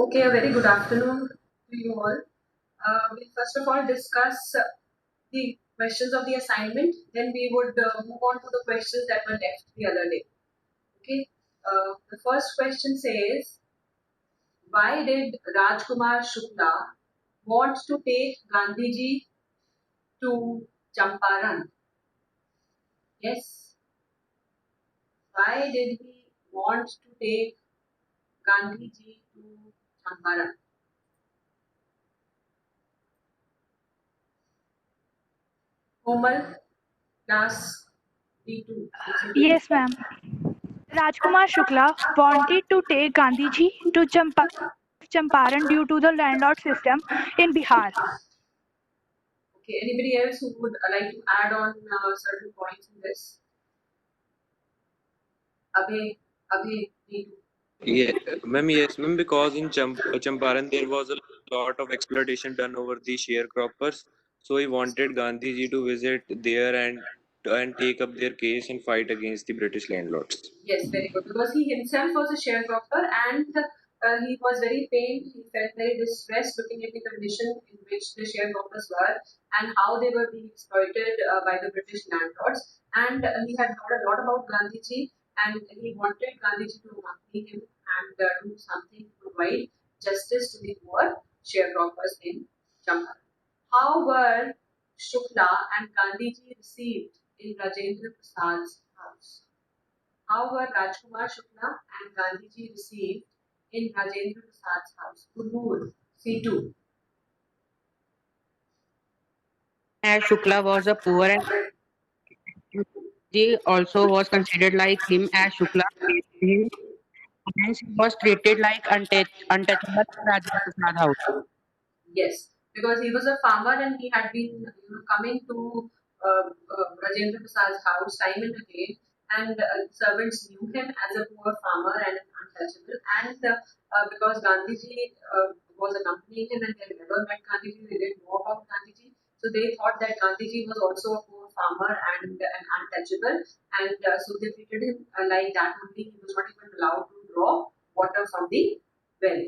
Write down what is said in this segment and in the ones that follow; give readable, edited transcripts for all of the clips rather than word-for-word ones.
Okay, a very good afternoon to you all. We'll first of all discuss the questions of the assignment, then we would move on to the questions that were left the other day. Okay, the first question says, why did Rajkumar Shukla want to take Gandhiji to Champaran? Yes, why did he want to take Gandhiji to Champaran? Komal, class B2. Yes, ma'am. Rajkumar Shukla wanted to take Gandhiji to Champaran due to the landlord system in Bihar. Okay, anybody else who would like to add on certain points in this? Abhay, Abhay, Neetu. Yeah, ma'am, yes, ma'am, because in Champaran there was a lot of exploitation done over the sharecroppers. So he wanted Gandhiji to visit there and take up their case and fight against the British landlords. Yes, very good. Because he himself was a sharecropper and he was very pained. He felt very distressed looking at the condition in which the sharecroppers were and how they were being exploited by the British landlords. And he had heard a lot about Gandhiji and he wanted Gandhiji to accompany him and do something to provide justice to the poor sharecroppers in Champaran. How were Shukla and Gandhiji received in Rajendra Prasad's house? How were Rajkumar Shukla and Gandhiji received in Rajendra Prasad's house? Gurnoor, C2. As Shukla was a poor and he also was considered like him as Shukla faced him. Hence, he was treated like untouchable in Rajendra Prasad house. Yes, because he was a farmer and he had been coming to Rajendra Prasad's house time and again, and servants knew him as a poor farmer and an untouchable. And because Gandhiji was accompanying him and they had never met Gandhiji, they didn't know about Gandhiji, so they thought that Gandhiji was also a poor farmer and an untouchable, and so they treated him like that only. He was not even allowed to draw water from the well.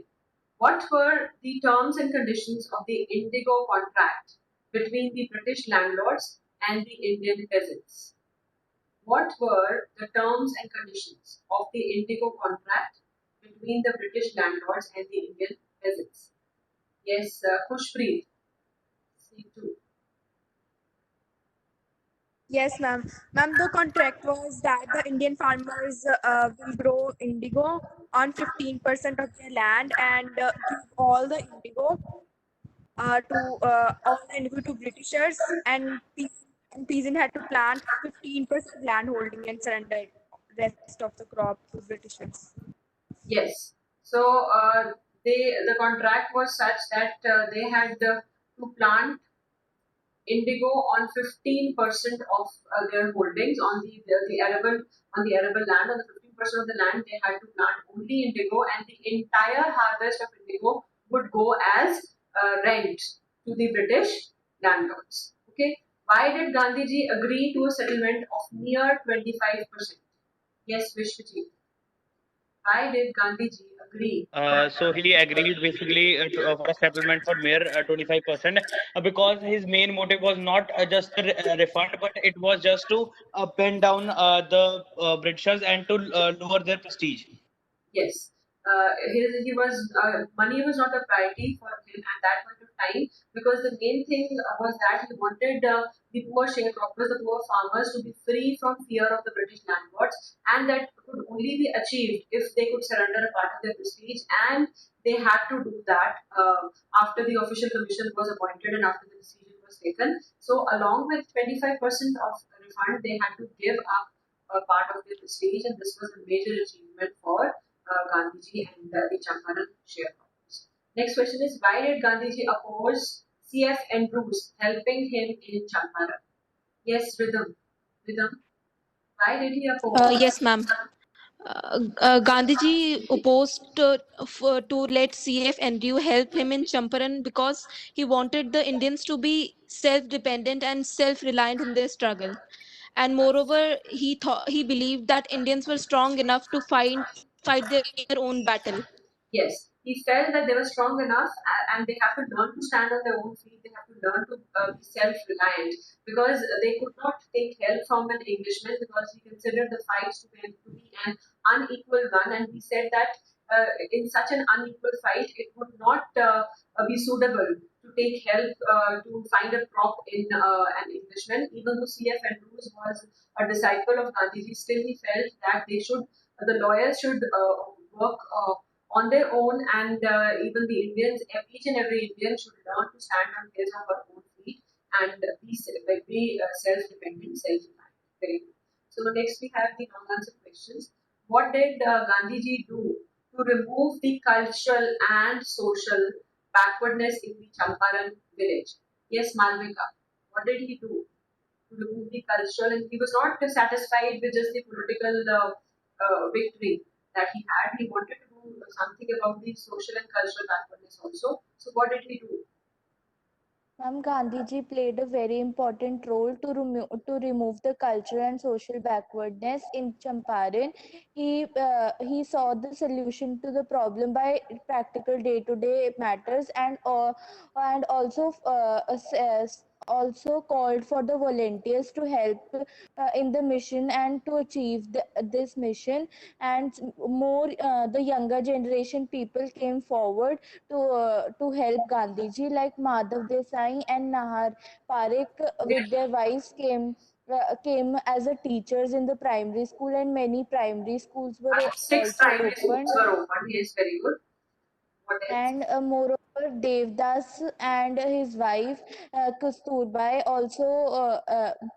What were the terms and conditions of the Indigo contract between the British landlords and the Indian peasants? What were the terms and conditions of the Indigo contract between the British landlords and the Indian peasants? Yes, Khushpreet, C2. Yes, ma'am. Ma'am, the contract was that the Indian farmers will grow indigo on 15% of their land and give all the indigo to Britishers, and peasant had to plant 15% land holding and surrender rest of the crop to Britishers. Yes. So the contract was such that they had to plant indigo on 15% of their holdings on the arable land. On the 15% of the land, they had to plant only indigo, and the entire harvest of indigo would go as rent to the British landlords. Okay, why did Gandhiji agree to a settlement of near 25%? Yes, Vishwajit. Why did Gandhiji agree? So he agreed basically for a settlement for mere 25% because his main motive was not just a refund, but it was just to bend down the Britishers and to lower their prestige. Yes, he was money was not a priority for him at that point of time because the main thing was that he wanted the poor sharecroppers, the poor farmers, to be free from fear of the British landlords, and that could only be achieved if they could surrender a part of their prestige, and they had to do that after the official commission was appointed and after the decision was taken. So, along with 25% of the refund, they had to give up a part of their prestige, and this was a major achievement for Gandhiji and the Champaran sharecroppers. Next question is, why did Gandhiji oppose C.F. Andrews helping him in Champaran? Yes, Rhythm. Rhythm. Why did he oppose? Yes, ma'am. Gandhiji opposed to let CF Andrew help him in Champaran because he wanted the Indians to be self-dependent and self-reliant in their struggle. And moreover, he believed that Indians were strong enough to fight their own battle. Yes. he felt that they were strong enough and they have to learn to stand on their own feet. They have to learn to be self-reliant because they could not take help from an Englishman because he considered the fight to be an unequal one, and he said that in such an unequal fight, it would not be suitable to take help to find a prop in an Englishman. Even though C.F. Andrews was a disciple of Gandhiji, still he felt that the lawyers should work on their own, and even the Indians, each and every Indian should learn to stand on his or her own feet and be self-dependent, self-reliant. Very good. So next we have the non-answer questions. What did Gandhiji do to remove the cultural and social backwardness in the Champaran village? Yes, Malvika. What did he do to remove the cultural? And he was not satisfied with just the political victory that he had. He wanted to do something about the social and cultural backwardness also. So what did he do? Gandhiji played a very important role to remove the cultural and social backwardness in Champaran. He saw the solution to the problem by practical day-to-day matters, and also also called for the volunteers to help in the mission and to achieve this mission. And more the younger generation people came forward to help Gandhiji, like Madhav Desai and Nahar Parekh with their wives came as a teachers in the primary school, and many primary schools were Six also primary schools opened. were opened. Yes, very good. What else? And moreover, Devdas and his wife Kasturbai also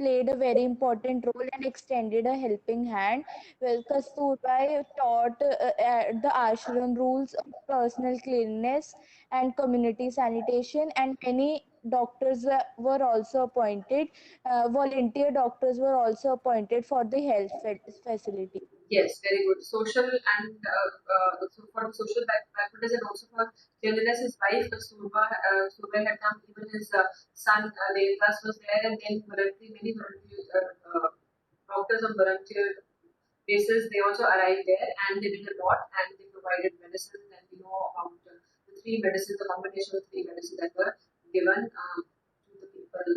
played a very important role and extended a helping hand. Well, Kasturbai taught the ashram rules of personal cleanliness and community sanitation, and many doctors were also appointed. Volunteer doctors were also appointed for the health facility. Yes, very good. Social and so for social backwardness and also for cleanliness, his wife Kasturba had come. Even his son Devdas was there, and then many volunteer doctors on volunteer basis they also arrived there, and they did a lot, and they provided medicine, and we know about the three medicines, the combination of three medicines that were given to the people,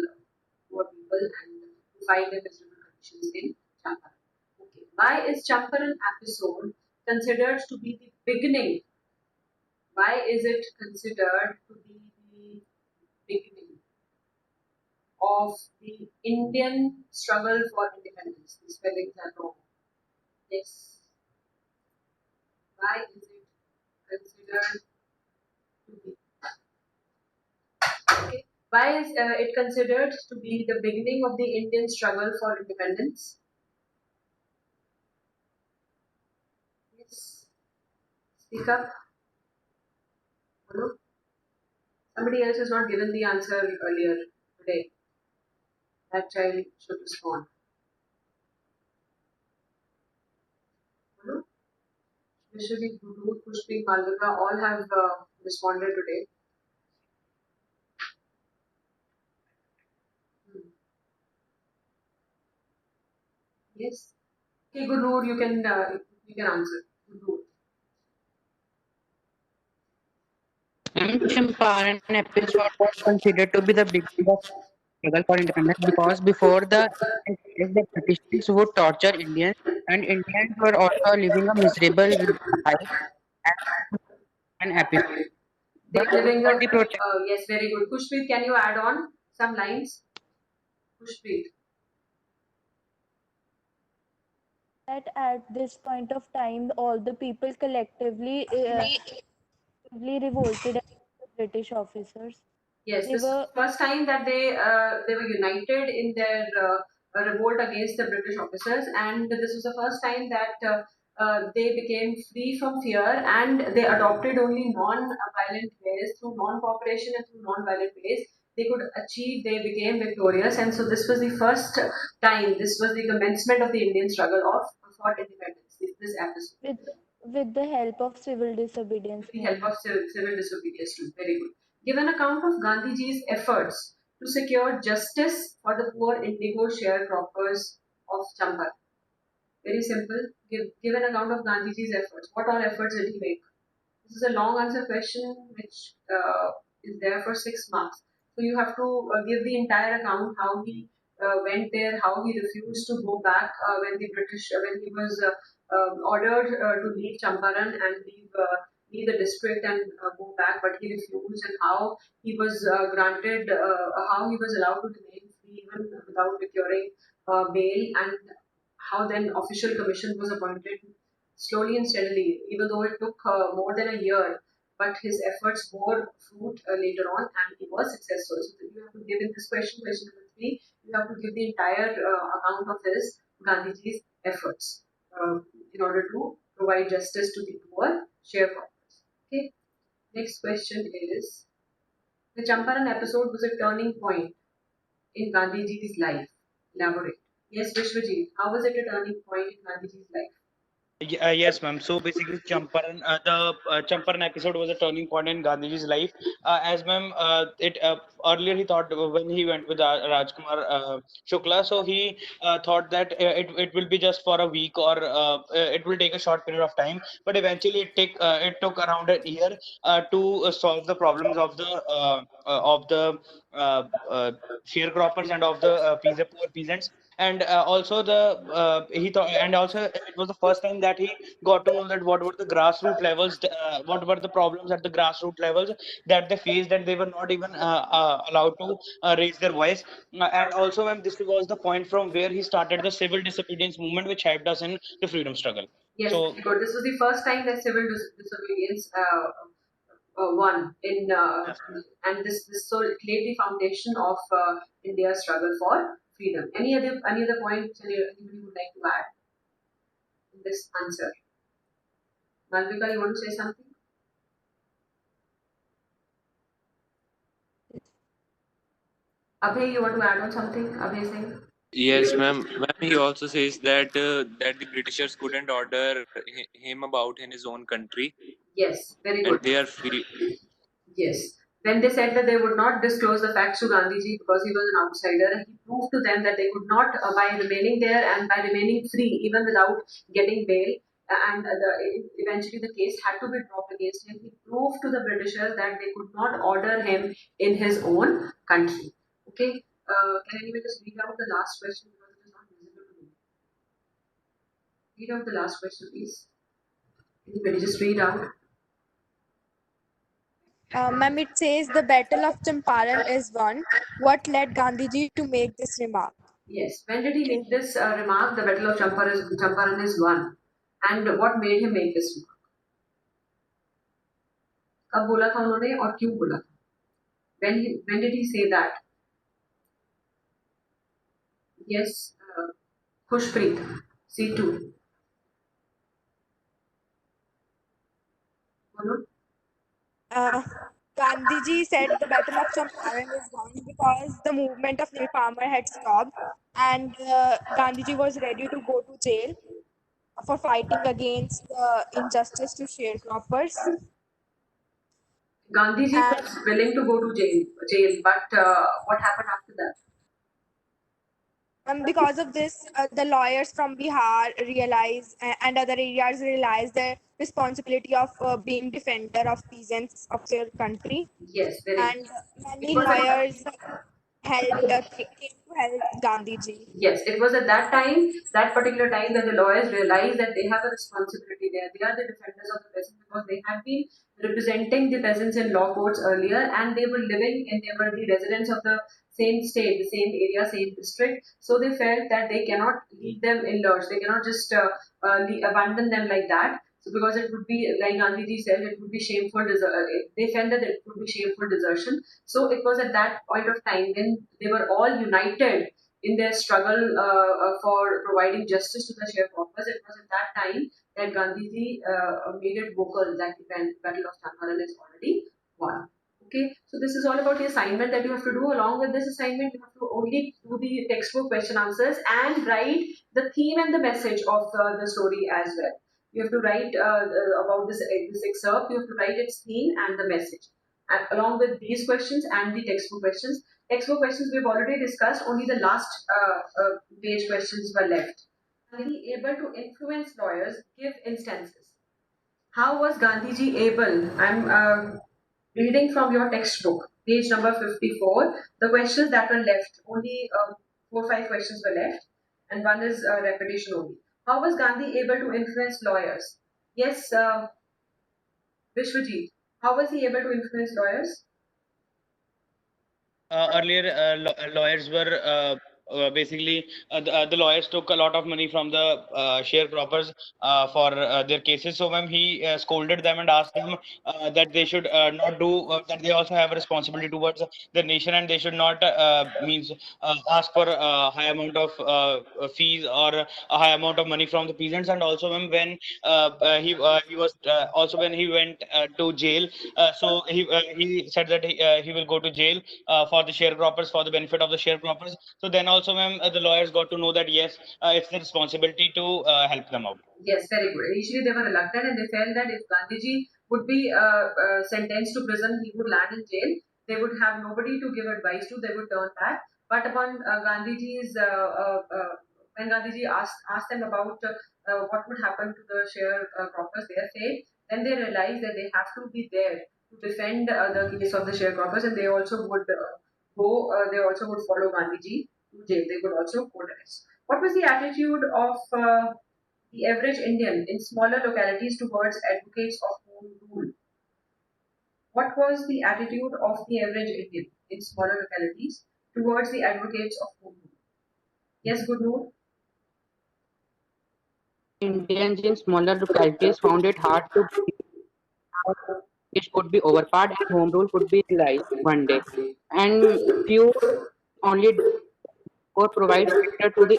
poor people, and to find the miserable conditions in Champaran. Okay. Why is Champaran episode considered to be the beginning? Why is it considered to be the beginning of the Indian struggle for independence? The spellings are wrong. Yes. Why is it considered to be? Okay. Why is it considered to be the beginning of the Indian struggle for independence? Yes. Speak up. Hello? Somebody else has not given the answer earlier today. That child should respond. Hello? Vishwajit, Guru, Pushpi, Malvika all have responded today. Yes. Okay, Guru, you can answer. Guru. Champaran episode was considered to be the beginning of struggle for independence because before the British would torture Indians, and Indians were also living a miserable life and episode. They But are living for the protest, yes, very good. Pushpreet, can you add on some lines? Pushpreet. That at this point of time, all the people collectively revolted against the British officers. Yes, They this was were the first time that they were united in their revolt against the British officers, and this was the first time that they became free from fear and they adopted only non-violent ways. Through non-cooperation and through non-violent ways, they could achieve. They became victorious, and so this was the first time. This was the commencement of the Indian struggle for independence. This episode. with with the help of civil With disobedience the help of movement. civil disobedience too. Very good. Give an account of Gandhiji's efforts to secure justice for the poor indigo sharecroppers of Chambar. Very simple. Give an account of Gandhiji's efforts. What all efforts did he make? This is a long answer question which is there for 6 marks. So you have to give the entire account how he went there, how he refused to go back when the British, when he was ordered to leave Champaran and leave the district and go back, but he refused, and how he was granted, how he was allowed to remain free even without procuring bail, and how then official commission was appointed slowly and steadily, even though it took more than a year. But his efforts bore fruit later on, and he was successful. So you have to give in this question, question number three, you have to give the entire account of his Gandhiji's efforts in order to provide justice to the poor sharecroppers. Okay. Next question is, the Champaran episode was a turning point in Gandhiji's life. Elaborate. Yes, Vishwajit, how was it a turning point in Gandhiji's life? Yes, ma'am. So basically, the Champaran episode was a turning point in Gandhiji's life. As ma'am, it earlier he thought when he went with Rajkumar Shukla, so he thought that it will be just for a week, or it will take a short period of time. But eventually, it took around a year to solve the problems of the sharecroppers and of the poor peasants. And also he thought, and also it was the first time that he got to know that what were the grassroots levels, what were the problems at the grassroots levels that they faced, and they were not even allowed to raise their voice. And also, ma'am, this was the point from where he started the civil disobedience movement, which helped us in the freedom struggle. Yes, So very good. This was the first time that civil disobedience won in, yes, and this so it laid the foundation of India's struggle for freedom. Any other points anybody would like to add in this answer? Malvika, you want to say something? Abhay, you want to add on something? Abhay Singh? Yes, ma'am. Ma'am, he also says that the Britishers couldn't order him about in his own country, Yes, very and good. they are free. Yes. When they said that they would not disclose the facts to Gandhiji because he was an outsider, he proved to them that they could not, by remaining there and by remaining free, even without getting bail, and eventually the case had to be dropped against him. He proved to the Britishers that they could not order him in his own country. Okay. Can anybody just read out the last question because it is not visible to me? Read out the last question, please. Anybody just read out. Ma'am, it says the Battle of Champaran is won. What led Gandhiji to make this remark? Yes. When did he make this remark? The Battle of Champaran is won. And what made him make this remark? कब बोला था उन्होंने और क्यों बोला था? When did he say that? Yes, Khushpreet, C2. बोलो. Gandhiji said the Battle of Champaran is won because the movement of Nilpamar had stopped, and Gandhiji was ready to go to jail for fighting against injustice to sharecroppers. Gandhiji And was willing to go to jail, but what happened after that? because of this, the lawyers from Bihar and other areas realized the responsibility of being defender of peasants of their country. Yes, very. And It many was lawyers came to help Gandhiji. Yes, it was at that particular time, that the lawyers realized that they have a responsibility there. They are the defenders of the peasants because they had been representing the peasants in law courts earlier, and they were living and they were the residents of the same state, the same area, same district. So they felt that they cannot leave them in lurch. They cannot just abandon them like that. So because it would be, like Gandhiji said, it would be shameful. They felt that it would be shameful desertion. So it was at that point of time when they were all united in their struggle for providing justice to the sharecroppers. It was at that time that Gandhiji made it vocal that the Battle of Champaran is already won. Okay, so this is all about the assignment that you have to do. Along with this assignment, you have to only do the textbook question answers and write the theme and the message of the story as well. You have to write about this excerpt. You have to write its theme and the message, and along with these questions and the textbook questions. Textbook questions we've already discussed. Only the last page questions were left. Are we able to influence lawyers? Give instances. How was Gandhiji able? I'm reading from your textbook, page number 54. The questions that were left, only 4 or 5 questions were left, and one is repetition only. How was Gandhi able to influence lawyers? Yes, Vishwajit. How was he able to influence lawyers? Earlier lawyers were basically the lawyers took a lot of money from the sharecroppers for their cases. So ma'am, he scolded them and asked them that they should not do that. They also have a responsibility towards the nation, and they should not means ask for a high amount of fees or a high amount of money from the peasants. And also when he was also when he went to jail, so he said that he will go to jail for the sharecroppers, for the benefit of the sharecroppers. So then also, ma'am, the lawyers got to know that yes, it's their responsibility to help them out. Yes, very good. Initially, they were reluctant and they felt that if Gandhiji would be sentenced to prison, he would land in jail. They would have nobody to give advice to. They would turn back. But upon when Gandhiji asked them about what would happen to the sharecroppers, their fate, then they realized that they have to be there to defend the case of the sharecroppers, and they also would go. They also would follow Gandhiji to jail. They would also go arrest. What was the attitude of the average Indian in smaller localities towards advocates of home rule? What was the attitude of the average Indian in smaller localities towards the advocates of home rule? Yes, Gurnoor? Indians in smaller localities found it hard to believe it could be overpowered and home rule could be realized one day. And few only or provide shelter to the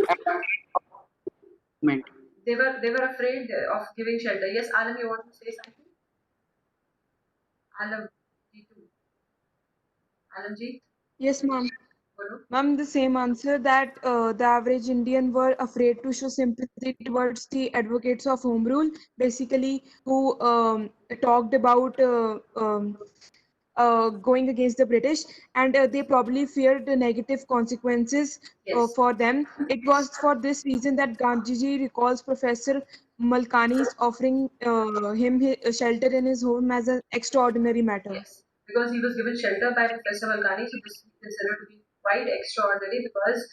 movement. They were afraid of giving shelter. Yes, Alam, you want to say something? Alam, Jitu. Alamjeet, Yes, ma'am. Bolo. Ma'am, the same answer that the average Indian were afraid to show sympathy towards the advocates of home rule, basically who talked about going against the British, and they probably feared the negative consequences Yes. for them. It was for this reason that Gandhiji recalls Professor Malkani's offering shelter in his home as an extraordinary matter. Yes, because he was given shelter by Professor Malkani, so this is considered to be quite extraordinary because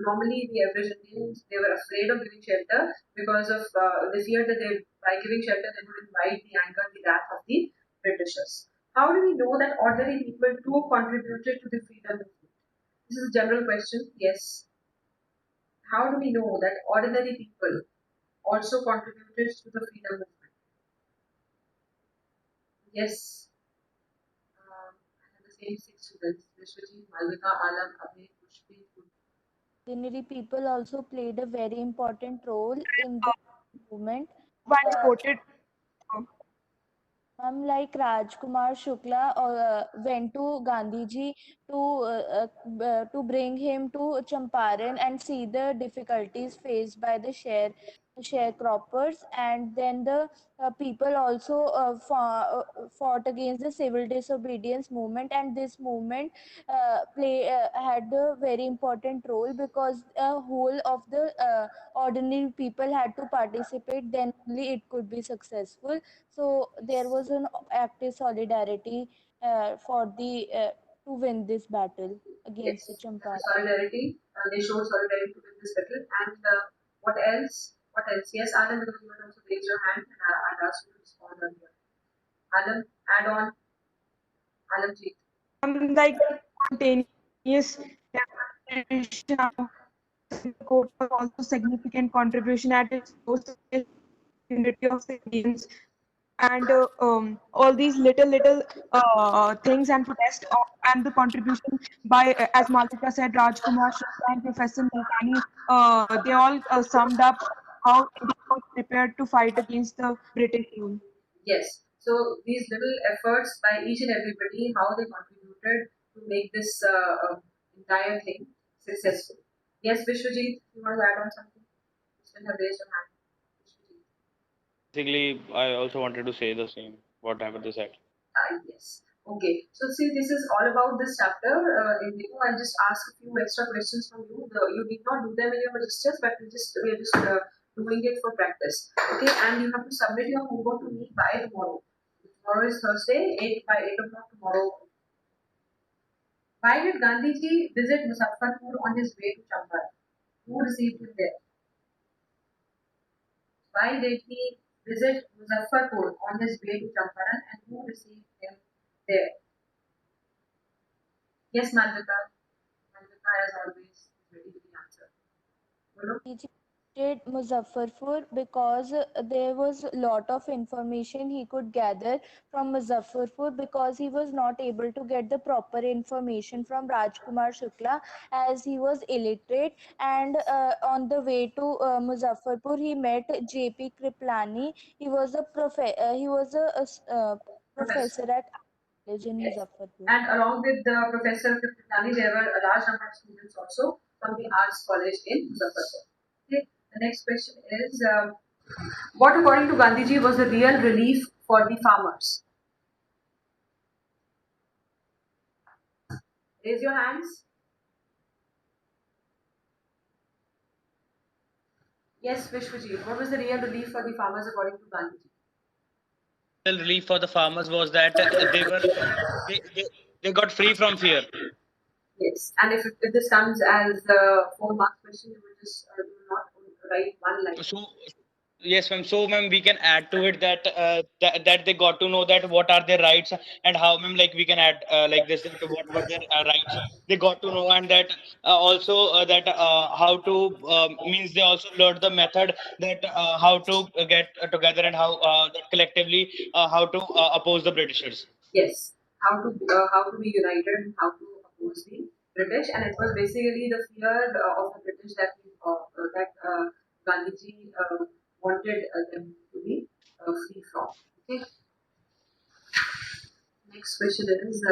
normally the average Indians they were afraid of giving shelter because of they feared that by giving shelter they would invite the anger and the wrath of the Britishers. How do we know that ordinary people too contributed to the freedom movement? This is a general question. Yes. How do we know that ordinary people also contributed to the freedom movement? Yes. I have the same 6 students, Vishwajit, Malvika, Alam, Abhay, Pushpi, Ordinary people also played a very important role in the movement. Why Uh, quoted Like Rajkumar Shukla went to Gandhiji to bring him to Champaran and see the difficulties faced by the sharecroppers, and then the people also fought against the civil disobedience movement, and this movement had a very important role because whole of the ordinary people had to participate, then only it could be successful. So there was an active solidarity for the to win this battle against the yes, Champaran. solidarity. They showed solidarity to win this battle. And what else? What else? Yes, Alan, because you had also raised your hand and I'd asked you to respond earlier. Alan, add on. Alanjeet. like spontaneous demonstration of the court was also significant contribution at its most unity of the Indians, and all these little things and protest and the contribution by as Malika said, Rajkumar Shukla and Professor Malkani, they all summed up how India was prepared to fight against the British rule. Yes. So these little efforts by each and everybody, how they contributed to make this entire thing successful. Yes, Vishwajit, you want to add on something? You still have raised your hand. Vishwajit. Basically, I also wanted to say the same. What happened this act? Yes. Okay. So see, this is all about this chapter. Indigo, I'll just ask a few extra questions from you. You did not do them in your registers, but we are just doing it for practice. Okay, and you have to submit your homework to me by tomorrow. Tomorrow is Thursday, 8 o'clock tomorrow. Why did Gandhiji visit Muzaffarpur on his way to Champaran? Who received him there? Why did he visit Muzaffarpur on his way to Champaran and who received him there? Yes, Malvika. Malvika, as always, is ready to the answer. Bolo? He did Muzaffarpur because there was a lot of information he could gather from Muzaffarpur because he was not able to get the proper information from Rajkumar Shukla as he was illiterate, and on the way to Muzaffarpur he met J.P. Kriplani. He was a Professor. professor at college in Yes. Muzaffarpur. And along with the Professor Kriplani, there were a large number of students also from the Arts College in Muzaffarpur. Okay. The next question is, what according to Gandhiji was the real relief for the farmers? Raise your hands. Yes, Vishwajit. What was the real relief for the farmers according to Gandhiji? The relief for the farmers was that they, they, they got free from fear. Yes. And if this comes as a 4 mark question, you will just do not write one line. So yes, ma'am. So, ma'am, we can add to it that that they got to know that what are their rights and how, ma'am, like we can add like this that what were their rights. They got to know, and that also that how to means they also learned the method that how to get together and how that collectively how to oppose the Britishers. Yes, how to be united and how to oppose the British, and it was basically the fear of the British that Gandhiji wanted them to be free from. Okay. Next question is,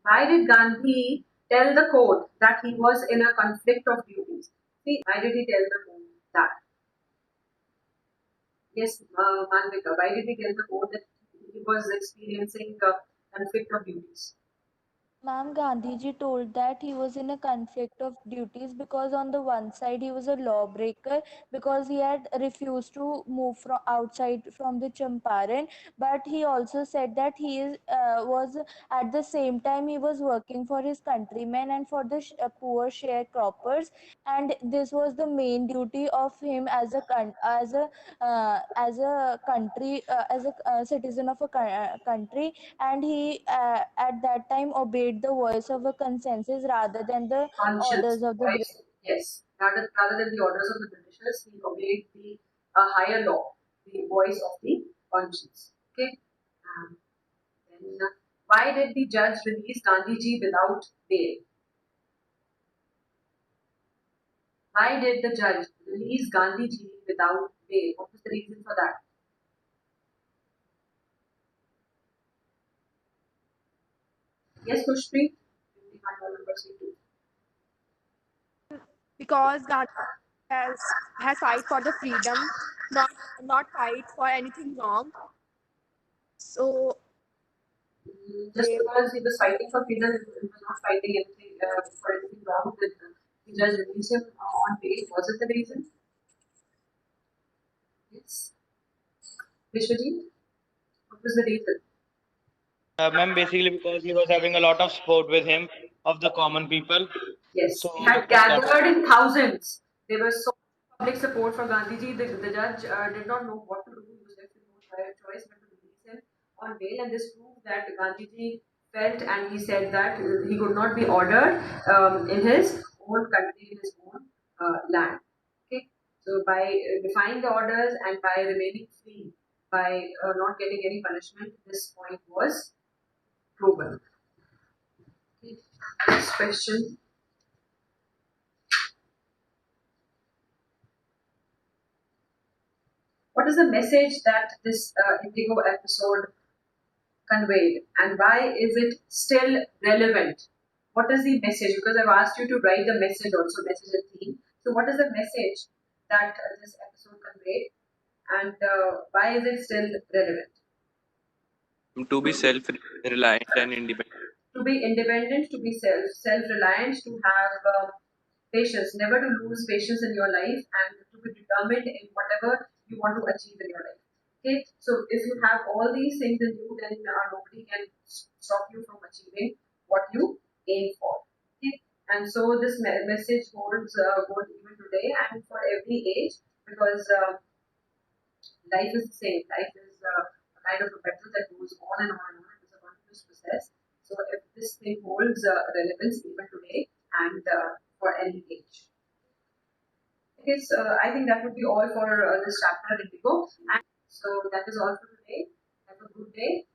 why did Gandhi tell the court that he was in a conflict of duties? See, why did he tell the court that? Yes, Manvika, why did he tell the court that he was experiencing a conflict of duties? Ma'am, Gandhiji told that he was in a conflict of duties because on the one side he was a lawbreaker because he had refused to move from outside from the Champaran, but he also said that was at the same time he was working for his countrymen and for the poor sharecroppers, and this was the main duty of him as a country as a citizen of a country, and he at that time obeyed the voice of a consensus rather than the Conscience, orders of the British. yes. Rather than the orders of the Britishers, he obeyed the higher law, the voice of the conscience. Okay. Then, why did the judge release Gandhiji without bail? Why did the judge release Gandhiji without bail? What was the reason for that? Yes, Kushpreet? Because Gandhi has fight for the freedom, not fight for anything wrong. So Just because he was fighting for freedom, he was not fighting anything for anything wrong with the judge released him on bail. Was it the reason? Yes. Vishwajit, what was the reason? Ma'am, basically because he was having a lot of support with him of the common people. Yes, So he had gathered in thousands. There was so much public support for Gandhiji. The judge did not know what to do. He was left with no choice but to release him on bail, and this proved that Gandhiji felt and he said that he could not be ordered in his own country, in his own land. Okay, so by defying the orders and by remaining free, by not getting any punishment, this point was proven. Okay. Next question. What is the message that this Indigo episode conveyed, and why is it still relevant? What is the message? Because I've asked you to write the message also, message and theme. So, what is the message that this episode conveyed, and why is it still relevant? To be self-reliant and independent. To be independent, to be self-reliant, to have patience, never to lose patience in your life, and to be determined in whatever you want to achieve in your life. Okay, so if you have all these things in you, then nobody can stop you from achieving what you aim for. Okay, and so this message holds good even today and for every age, because life is the same. Life is a kind of a battle that goes on and on and on. It is a continuous process. So if this thing holds relevance even today and for any age. Okay, so I think that would be all for this chapter, Indigo. And so that is all for today. Have a good day.